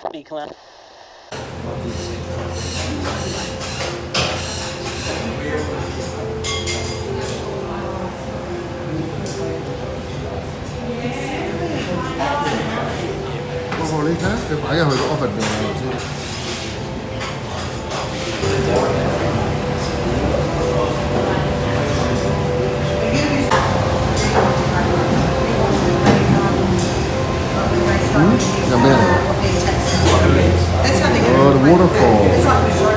Clan. 哦，你睇下佢擺入去個 oven 度啦，先。有咩嚟？哦，waterfall。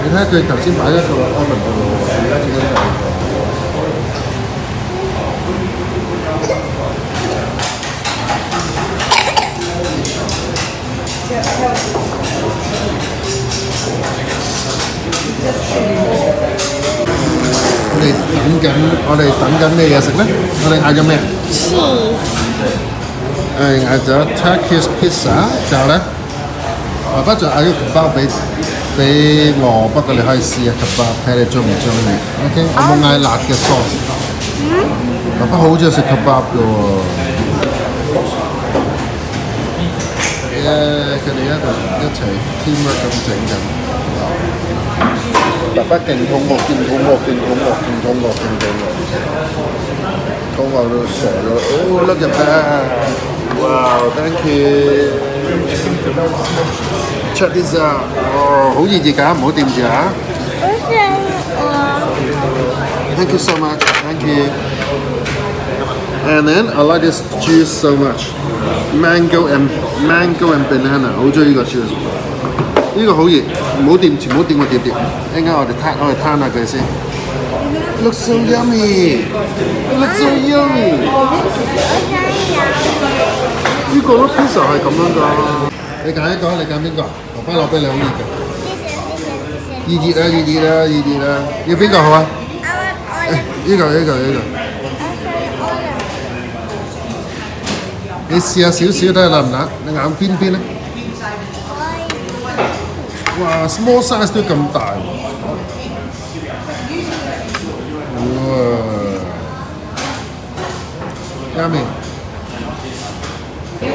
你睇下佢頭先擺喺個 oven 度，而家自己嚟。我哋等緊咩嘢食咧？我哋嗌咗咩 cheese 嗌咗 Turkish pizza，之後咧，爸爸就嗌咗個包俾我，不過你可以試下個包，睇你中唔中意。OK， 我冇嗌辣嘅 sauce。爸爸好中意食個包嘅喎。佢哋一齊 teamwork 咁整緊。爸爸勁肚餓，勁肚餓，勁肚餓，勁肚餓，勁肚餓，肚餓到傻咗。Oh, look at that! Wow, thank you. Check this out. 哦，好熱㗎，唔好掂住啊。Thank you so much. Thank you. And then I like this juice so much. Mango and banana， 好中意呢個 juice。呢個好熱，唔好掂，全部掂個碟碟。一陣間我哋攤下佢先。Looks so yummy. Looks so yummy. 呢個 pizza 係咁樣㗎。你揀一個，你揀邊個？爸爸攞俾你好熱嘅。熱啊！要邊個好啊？呢個。你試下少少睇下辣唔辣？你咬邊邊咧？哇 ，small size 都咁大。哇 ，yummy。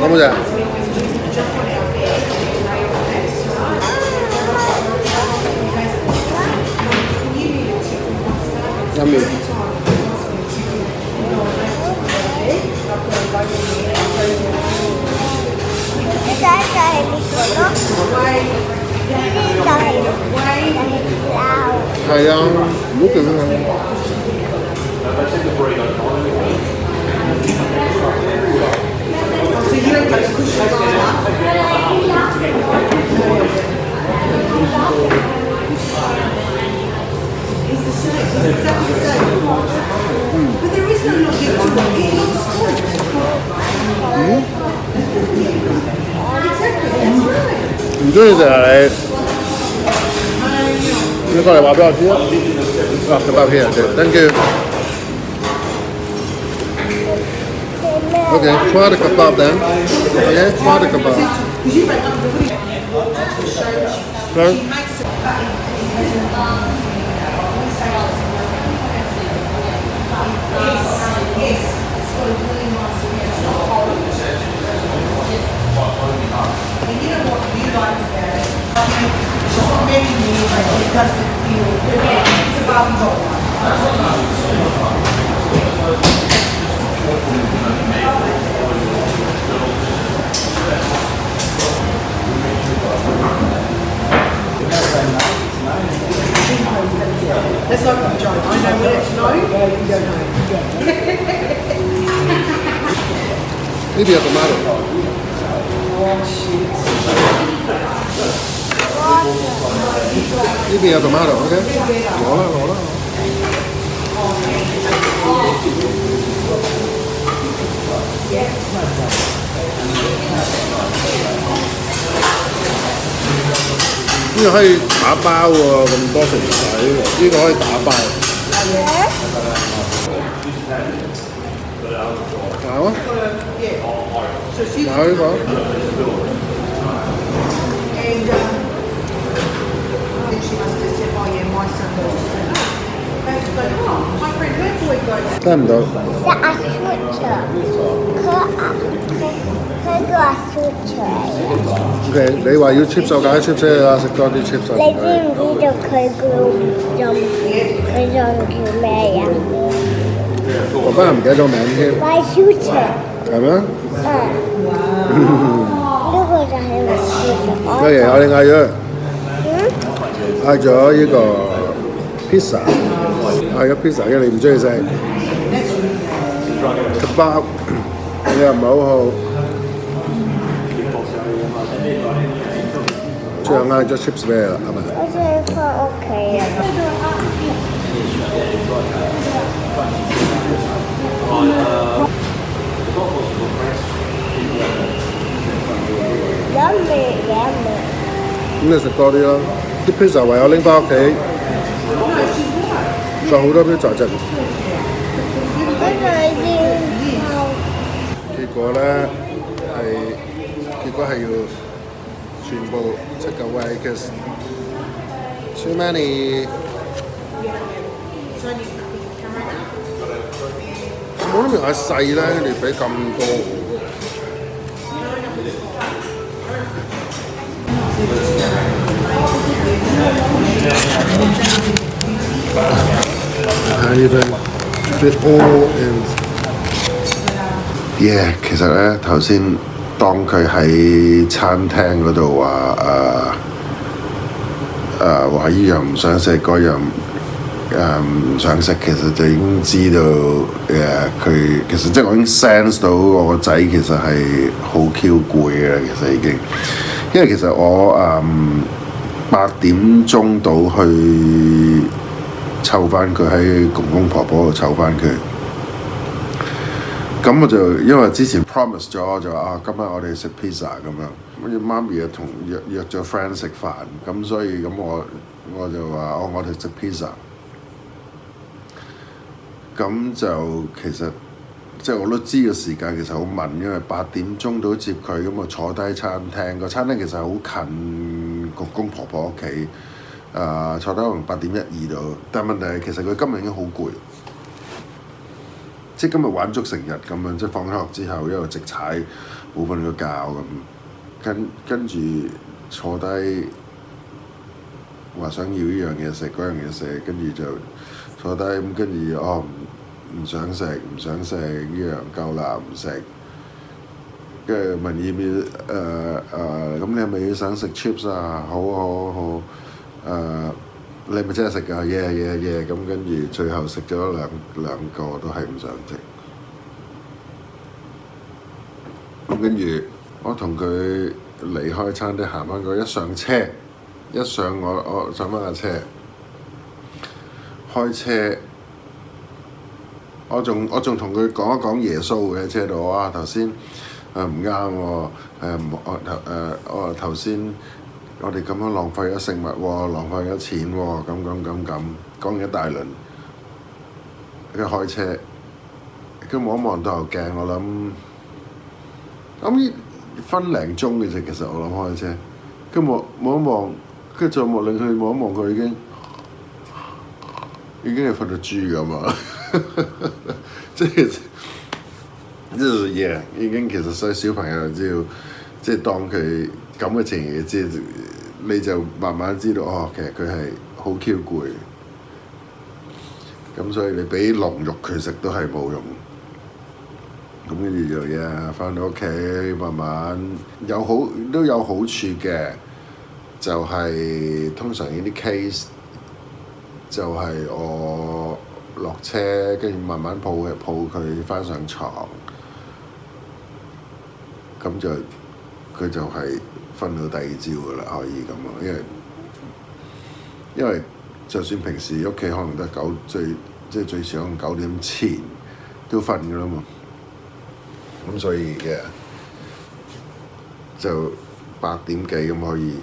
好冇啫 ？yummy。係啊，唔好勁啊！唔中意食啊你？你過嚟話俾我知啊！啊，佢包皮啊，thank you。Okay, try the kebab then. Okay, try the kebab. Okay. Let's not enjoy. I know when it's no, you don't know. 呢邊有 tomato。呢邊有 tomato，OK？ 攞啦。呢個可以打包喎，咁多食材，呢個可以打包。搞啊！搞呢個。聽唔到。可以給我輸出。OK， 你話要 chips 就揀 chips 啦，食多啲 chips 你知唔知道佢叫咩呀？我班人唔記得咗名添，壞小邪。係咩？呢個就係壞小邪。乜嘢？我哋嗌咗呢個 pizza， 嗌咗 pizza，因為你唔中意食 kebab， 你又唔係好好，最後嗌咗 chips 俾你啦，係咪？我想翻屋企啊！飲味。咁你食多啲咯，啲 pizza 唯有拎翻屋企，仲有好多 pizza 剩。結果咧結果係要全部take away because too many。我諗住嗌細咧，你俾咁多。Anything fit all in。Yeah， 其實咧頭先當佢喺餐廳嗰度話話依樣唔想食，嗰樣唔想食，其實就已經知道佢其實即係我已經 sense 到我個仔其實係好 Q 攰嘅啦，其實已經，因為其實我8點鐘到去湊翻佢，喺公公婆婆度湊翻佢。咁我就因為之前 promise 咗就話今日我哋食 pizza 咁樣，跟住媽咪又約咗 friend 食飯，咁所以咁我就話我哋食 pizza。咁就其實即係我都知個時間其實好慢，因為8點鐘到接佢，咁啊坐低餐廳，個餐廳其實好近公公婆婆屋企，坐低可能8點12度，但係問題係其實佢今日已經好攰。即係今日玩足成日咁樣，即係放咗學之後一路直踩冇瞓咗覺咁，跟住坐低話想要呢樣嘢食嗰樣嘢食，跟住就坐低咁，跟住唔想食呢樣夠啦唔食，跟住問要唔要咁你係咪要想食 chips 啊？好你咪真係食㗎？Yeah，咁跟住最後食咗兩個都係唔想食。咁跟住我同佢離開餐廳行翻過，一上車，我上翻架車，開車，我仲同佢講一講耶穌嘅車度啊！頭先唔啱喎，我頭先。我哋咁樣浪費咗食物喎，浪費咗錢喎，咁講完一大輪，跟住開車，跟住望一望倒後鏡，我諗分零鐘嘅啫，其實我諗開車，跟住望一望，跟住再望另去望一望佢已經係瞓到豬咁啊！即係已經其實所以小朋友就知道，即係當佢咁嘅情形，即係你就慢慢知道其實佢係好 Q 攰，咁所以你俾龍肉佢食都係冇用。咁跟住就翻到屋企慢慢都有好處嘅，就係通常呢啲 case 就係我落車跟住慢慢抱佢翻上床，咁佢就係瞓到第二朝㗎啦，可以咁啊，因為就算平時屋企可能得最少可能9點前都瞓㗎啦嘛，咁所以就8點幾咁可以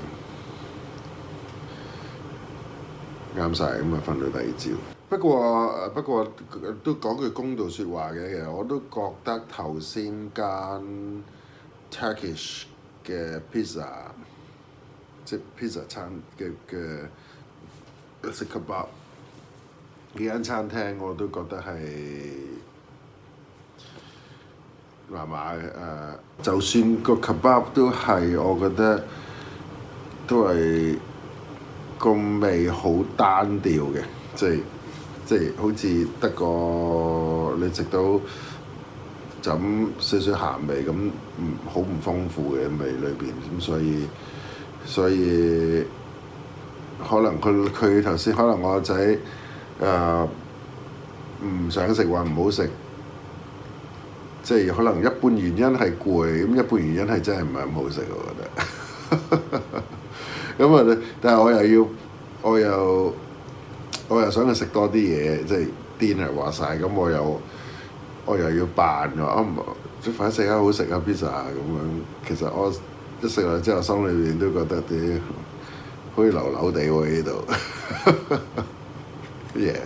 啱晒咁啊，瞓到第二朝。不過都講句公道説話嘅，其實我都覺得頭先間 Turkish 嘅 pizza， 即係 pizza 餐嘅食 kebab 呢間餐廳，我都覺得係麻麻嘅。就算個 kebab 都係，我覺得都係個味好單調嘅，即係好似得個你食到就咁少少鹹味咁，好唔豐富嘅味裏邊，咁所以可能佢頭先可能我個仔唔想食話唔好食，即係可能一半原因係攰，咁一半原因係真係唔係咁好食，我覺得。咁啊，但係我又想佢食多啲嘢，即係 dinner 話晒，咁我又要扮話即係快啲食下好食啊 pizza 咁樣。其實我一食落之後，心裏邊都覺得啲好似流流地喎呢度。Yeah。